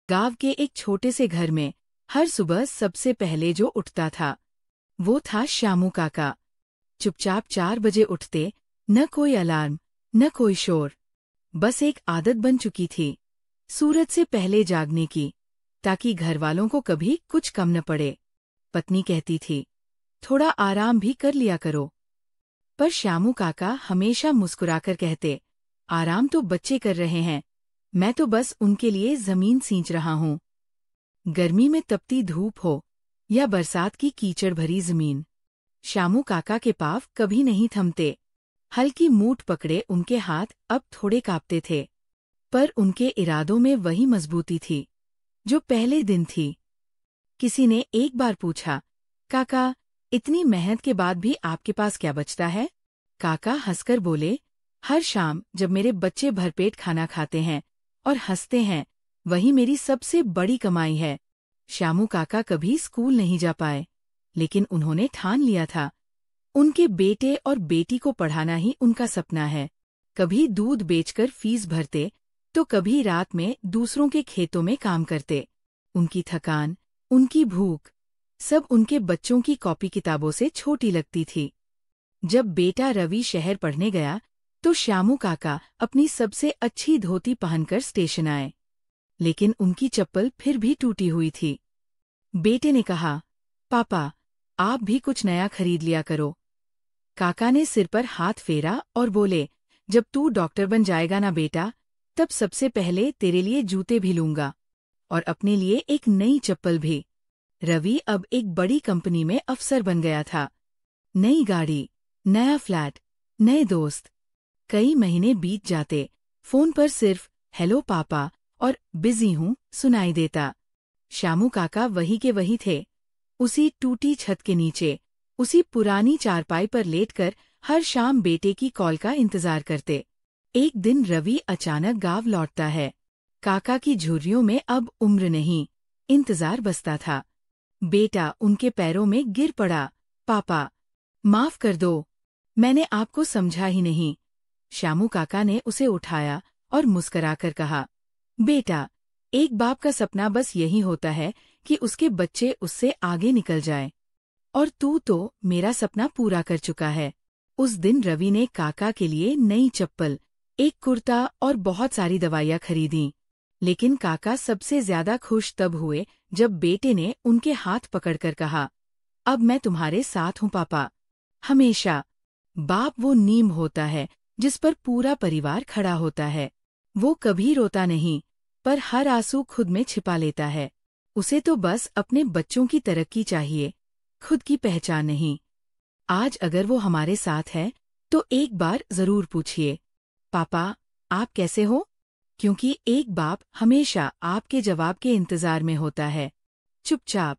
गांव के एक छोटे से घर में हर सुबह सबसे पहले जो उठता था वो था श्यामू काका। चुपचाप 4 बजे उठते, न कोई अलार्म न कोई शोर। बस एक आदत बन चुकी थी सूरज से पहले जागने की, ताकि घरवालों को कभी कुछ कम न पड़े। पत्नी कहती थी, थोड़ा आराम भी कर लिया करो, पर श्यामू काका हमेशा मुस्कुराकर कहते, आराम तो बच्चे कर रहे हैं, मैं तो बस उनके लिए जमीन सींच रहा हूँ। गर्मी में तपती धूप हो या बरसात की कीचड़ भरी जमीन, श्यामू काका के पाँव कभी नहीं थमते। हल्की मूठ पकड़े उनके हाथ अब थोड़े कांपते थे, पर उनके इरादों में वही मजबूती थी जो पहले दिन थी। किसी ने एक बार पूछा, काका, इतनी मेहनत के बाद भी आपके पास क्या बचता है? काका हंसकर बोले, हर शाम जब मेरे बच्चे भरपेट खाना खाते हैं और हंसते हैं, वही मेरी सबसे बड़ी कमाई है। श्यामू काका कभी स्कूल नहीं जा पाए, लेकिन उन्होंने ठान लिया था, उनके बेटे और बेटी को पढ़ाना ही उनका सपना है। कभी दूध बेचकर फीस भरते, तो कभी रात में दूसरों के खेतों में काम करते। उनकी थकान, उनकी भूख, सब उनके बच्चों की कॉपी किताबों से छोटी लगती थी। जब बेटा रवि शहर पढ़ने गया, तो श्यामू काका अपनी सबसे अच्छी धोती पहनकर स्टेशन आए, लेकिन उनकी चप्पल फिर भी टूटी हुई थी। बेटे ने कहा, पापा, आप भी कुछ नया खरीद लिया करो। काका ने सिर पर हाथ फेरा और बोले, जब तू डॉक्टर बन जाएगा ना बेटा, तब सबसे पहले तेरे लिए जूते भी लूंगा, और अपने लिए एक नई चप्पल भी। रवि अब एक बड़ी कंपनी में अफसर बन गया था। नई गाड़ी, नया फ्लैट, नए दोस्त। कई महीने बीत जाते, फोन पर सिर्फ हेलो पापा और बिजी हूँ सुनाई देता। श्यामू काका वही के वही थे, उसी टूटी छत के नीचे, उसी पुरानी चारपाई पर लेटकर हर शाम बेटे की कॉल का इंतजार करते। एक दिन रवि अचानक गांव लौटता है। काका की झुर्रियों में अब उम्र नहीं, इंतजार बसता था। बेटा उनके पैरों में गिर पड़ा, पापा, माफ कर दो, मैंने आपको समझा ही नहीं। श्यामू काका ने उसे उठाया और मुस्कराकर कहा, बेटा, एक बाप का सपना बस यही होता है कि उसके बच्चे उससे आगे निकल जाएं, और तू तो मेरा सपना पूरा कर चुका है। उस दिन रवि ने काका के लिए नई चप्पल, एक कुर्ता और बहुत सारी दवाइयाँ खरीदी, लेकिन काका सबसे ज्यादा खुश तब हुए जब बेटे ने उनके हाथ पकड़कर कहा, अब मैं तुम्हारे साथ हूँ पापा, हमेशा। बाप वो नींव होता है जिस पर पूरा परिवार खड़ा होता है। वो कभी रोता नहीं, पर हर आंसू खुद में छिपा लेता है। उसे तो बस अपने बच्चों की तरक्की चाहिए, खुद की पहचान नहीं। आज अगर वो हमारे साथ है, तो एक बार जरूर पूछिए, पापा, आप कैसे हो? क्योंकि एक बाप हमेशा आपके जवाब के इंतजार में होता है, चुपचाप।